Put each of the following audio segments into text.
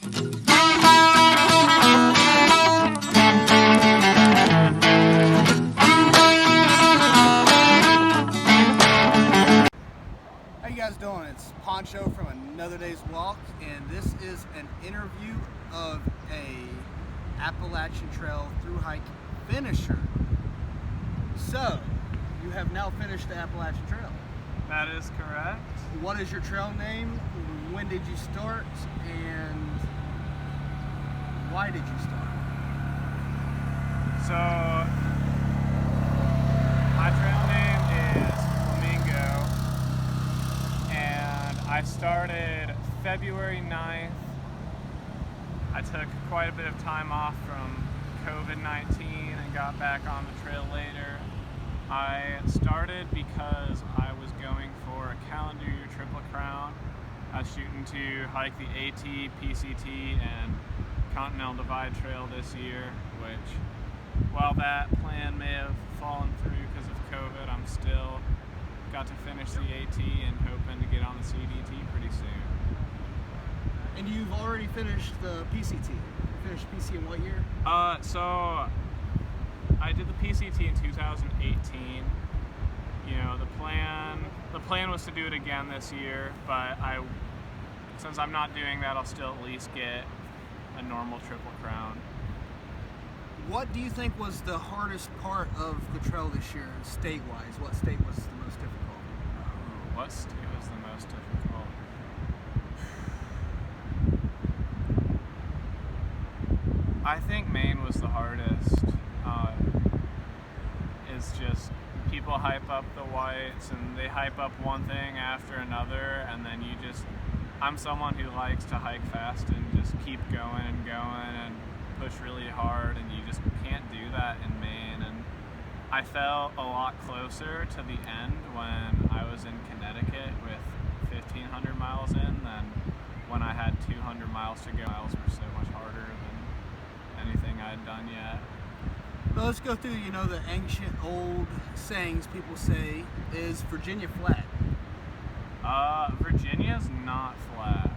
How you guys doing? It's Poncho from Another Day's Walk, and this is an interview of a Appalachian Trail through hike finisher. So, you have now finished the Appalachian Trail. That is correct. What is your trail name? When did you start? And why did you start? So, my trail name is Flamingo, and I started February 9th. I took quite a bit of time off from COVID-19 and got back on the trail later. I started because I was going for a calendar year Triple Crown. I was shooting to hike the AT, PCT, and Continental Divide Trail this year, which, while that plan may have fallen through because of COVID, I'm still got to finish the AT and hoping to get on the CDT pretty soon. And you've already finished the PCT. You finished PC in what year? So I did the PCT in 2018. You know, the plan was to do it again this year, but since I'm not doing that, I'll still at least get a normal Triple Crown. What do you think was the hardest part of the trail this year, state-wise? What state was the most difficult? What state was the most difficult? I think Maine was the hardest. It's just people hype up the whites and they hype up one thing after another, and then I'm someone who likes to hike fast and just keep going and push really hard, and you just can't do that in Maine. And I felt a lot closer to the end when I was in Connecticut with 1,500 miles in than when I had 200 miles to go. Miles were so much harder than anything I'd done yet. Well, let's go through, the ancient old sayings people say. Is Virginia flat? Virginia's not flat.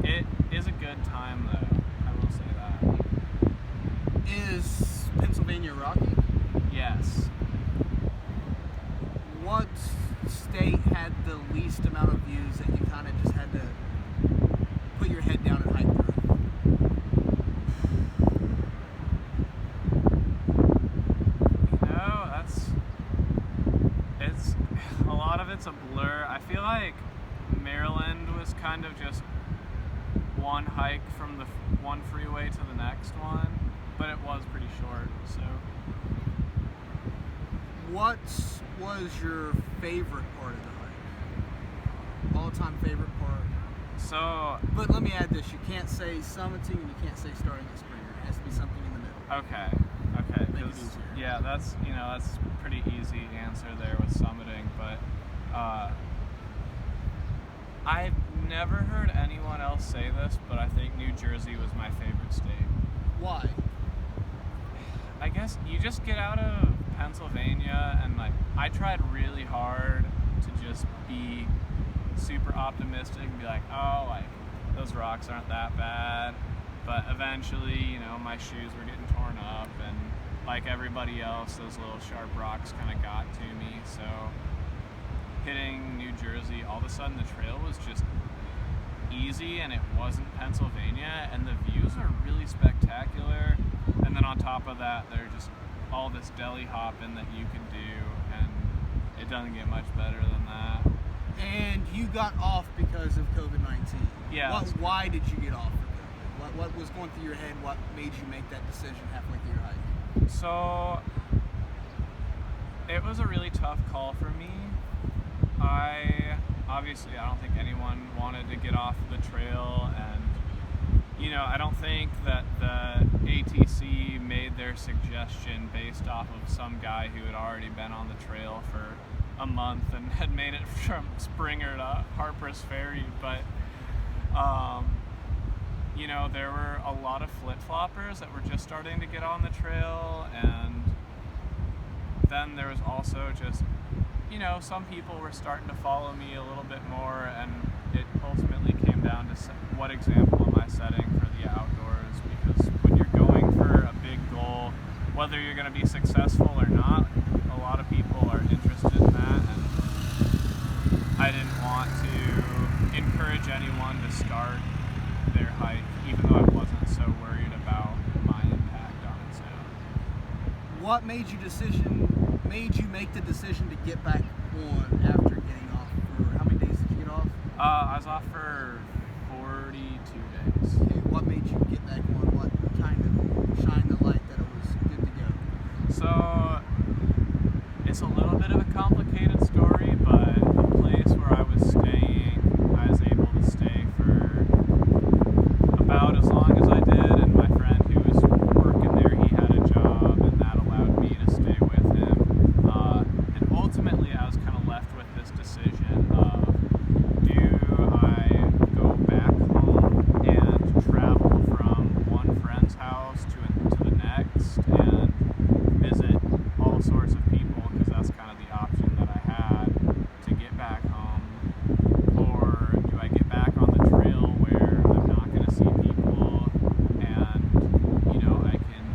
It is a good time though, I will say that. Is Pennsylvania rocky? Yes. What state had the least amount of views that you kind of just had to put your head down and hike through? It's a blur. I feel like Maryland was kind of just one hike from the one freeway to the next one, but it was pretty short. So, what was your favorite part of the hike? All-time favorite part? But let me add this: you can't say summiting and you can't say starting at Springer. It has to be something in the middle. Okay. Make it easier. Yeah, that's pretty easy answer there with summiting, but. I've never heard anyone else say this, but I think New Jersey was my favorite state. Why? I guess you just get out of Pennsylvania and I tried really hard to just be super optimistic and be like, those rocks aren't that bad. But eventually, my shoes were getting torn up, and like everybody else, those little sharp rocks kind of got to me. So hitting New Jersey, all of a sudden the trail was just easy, and it wasn't Pennsylvania, and the views are really spectacular. And then on top of that, there's just all this deli hopping that you can do, and it doesn't get much better than that. And you got off because of COVID-19. Yeah. Why did you get off for COVID? What was going through your head? What made you make that decision halfway through your hike? So it was a really tough call for me. I don't think anyone wanted to get off the trail, and I don't think that the ATC made their suggestion based off of some guy who had already been on the trail for a month and had made it from Springer to Harper's Ferry. But there were a lot of flip-floppers that were just starting to get on the trail, and then there was also just some people were starting to follow me a little bit more, and it ultimately came down to what example am I setting for the going to be successful or not. A lot of people are interested in that, and I didn't want to encourage anyone to start their hike, even though I wasn't so worried about my impact on its own. What made you make the decision to get back on after getting off? For how many days did you get off? I was off for 42 days. Okay, what made you get back on? What kind of shined the light that it was good to go? So it's a little bit of a complicated story, but the place where I was staying, I was able to stay for about as long as I did, and my friend who was working there, he had a job, and that allowed me to stay with him. And ultimately, I was kind of left with this decision of, do I go back home and travel from one friend's house to the next and visit all sorts of people, because that's kind of the option that I had to get back home, or do I get back on the trail where I'm not going to see people and, I can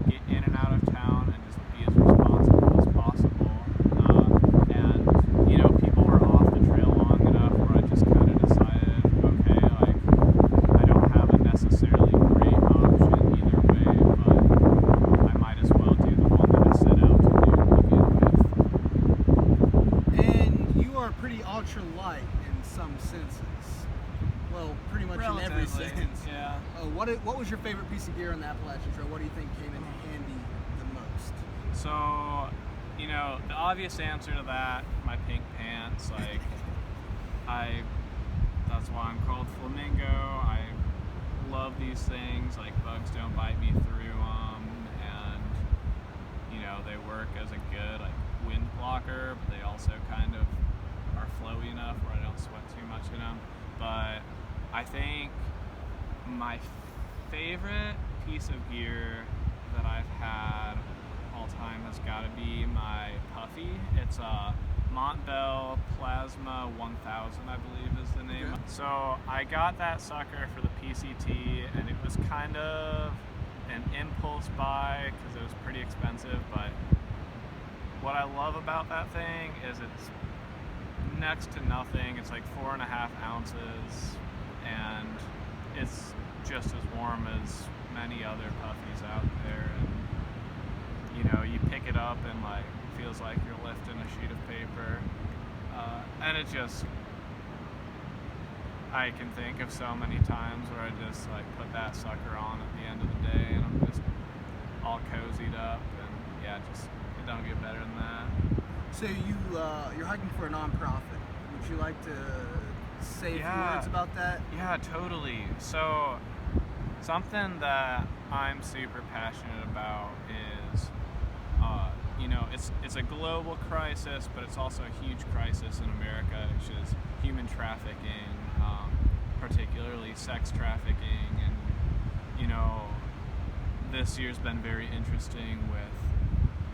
get in and out of town and just be as responsible as possible. And people were off the trail long enough where I just kind of decided, okay, like, I don't have a necessarily great option either way, but I might as well do the one that I set out to do to begin with. And you are pretty ultra light in some senses. Well, pretty much in every Relatively, sense. yeah. What was your favorite piece of gear on the Appalachian Trail? What do you think came in handy the most? So, the obvious answer to that, my pink pants, like, that's why I'm called Flamingo. I love these things, like, bugs don't bite me through them, and, they work as a good, like, wind blocker, but they also kind of are flowy enough where I don't sweat too much in them. But I think my favorite piece of gear that I've had all time has got to be my puffy. It's a Montbell Plasma 1000, I believe is the name. Okay. So I got that sucker for the PCT, and it was kind of an impulse buy because it was pretty expensive, but what I love about that thing is it's next to nothing. It's like 4.5 ounces, and it's just as warm as many other puffies out there. And you pick it up and like feels like you're lifting a sheet of paper, and it just, I can think of so many times where I just like put that sucker on at the end of the day, and I'm just all cozied up, and yeah, just it don't get better than that. So you're hiking for a nonprofit. Would you like to say a few words about that? Yeah, totally. So something that I'm super passionate about is, it's a global crisis, but it's also a huge crisis in America, which is human trafficking, particularly sex trafficking. And, this year's been very interesting with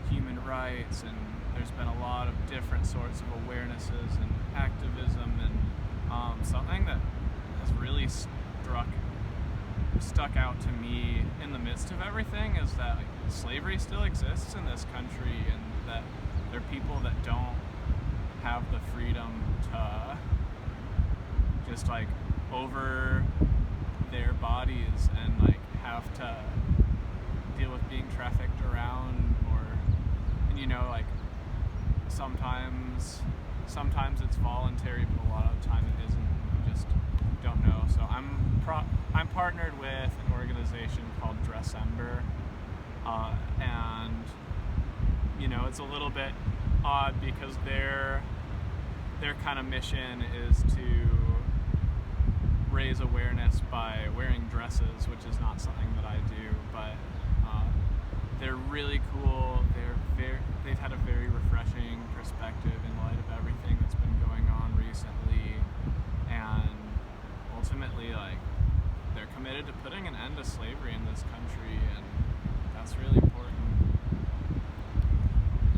human rights, and there's been a lot of different sorts of awarenesses and activism, and something that has really stuck out to me in the midst of everything is that slavery still exists in this country, and that there are people that don't have the freedom to just like over their bodies and like have to deal with being trafficked around, and like sometimes it's voluntary, but a lot of the time it isn't. You just don't know. So I'm partnered with an organization called Dressember, and it's a little bit odd because their kind of mission is to raise awareness by wearing dresses, which is not something that I do, but they're really cool. They've had a very refreshing perspective in light of everything that's been going on recently, and ultimately, like, they're committed to putting an end to slavery in this country, and that's really important.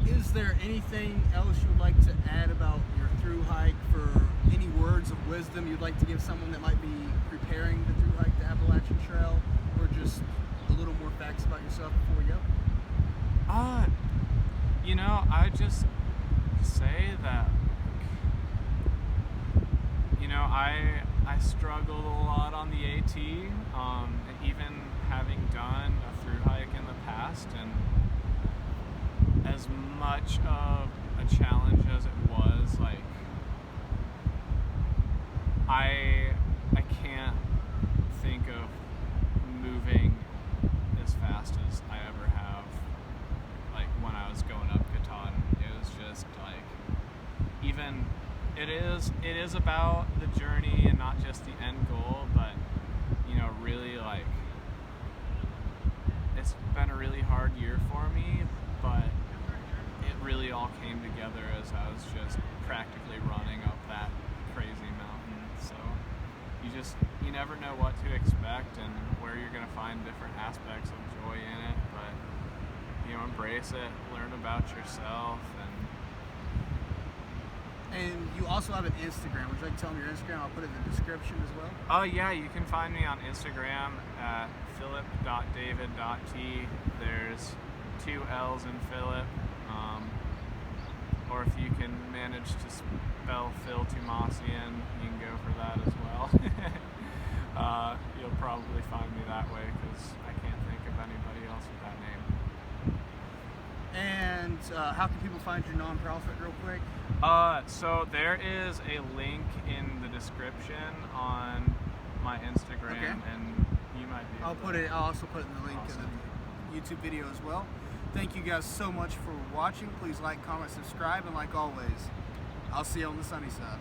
Is there anything else you would like to add about your through hike, for any words of wisdom you'd like to give someone that might be preparing to through hike the Appalachian Trail, or just a little more facts about yourself before we go? would just say that, you know, I struggled a lot on the AT, even having done a through hike in the past, and as much of a challenge as it was, like, I can't think of moving as fast as I ever have, like, when I was going up Katahdin. It was just like, even it is about the journey and not just the end goal, but, you know, really, like, it's been a really hard year for me, but it really all came together as I was just practically running up that crazy mountain. So you never know what to expect and where you're going to find different aspects of joy in it, but, you know, embrace it, learn about yourself. And you also have an Instagram. Would you like to tell them your Instagram? I'll put it in the description as well. Oh yeah, you can find me on Instagram at philip.david.t. There's 2 L's in Philip. Or if you can manage to spell Phil Toomasian, you can go for that as well. You'll probably find me that way because I can't think of anybody else with that name. And how can people find your nonprofit real quick? So there is a link in the description on my Instagram, okay. And you might be. I'll also put it in the link Awesome. in the YouTube video as well. Thank you guys so much for watching. Please like, comment, subscribe, and like always, I'll see you on the sunny side.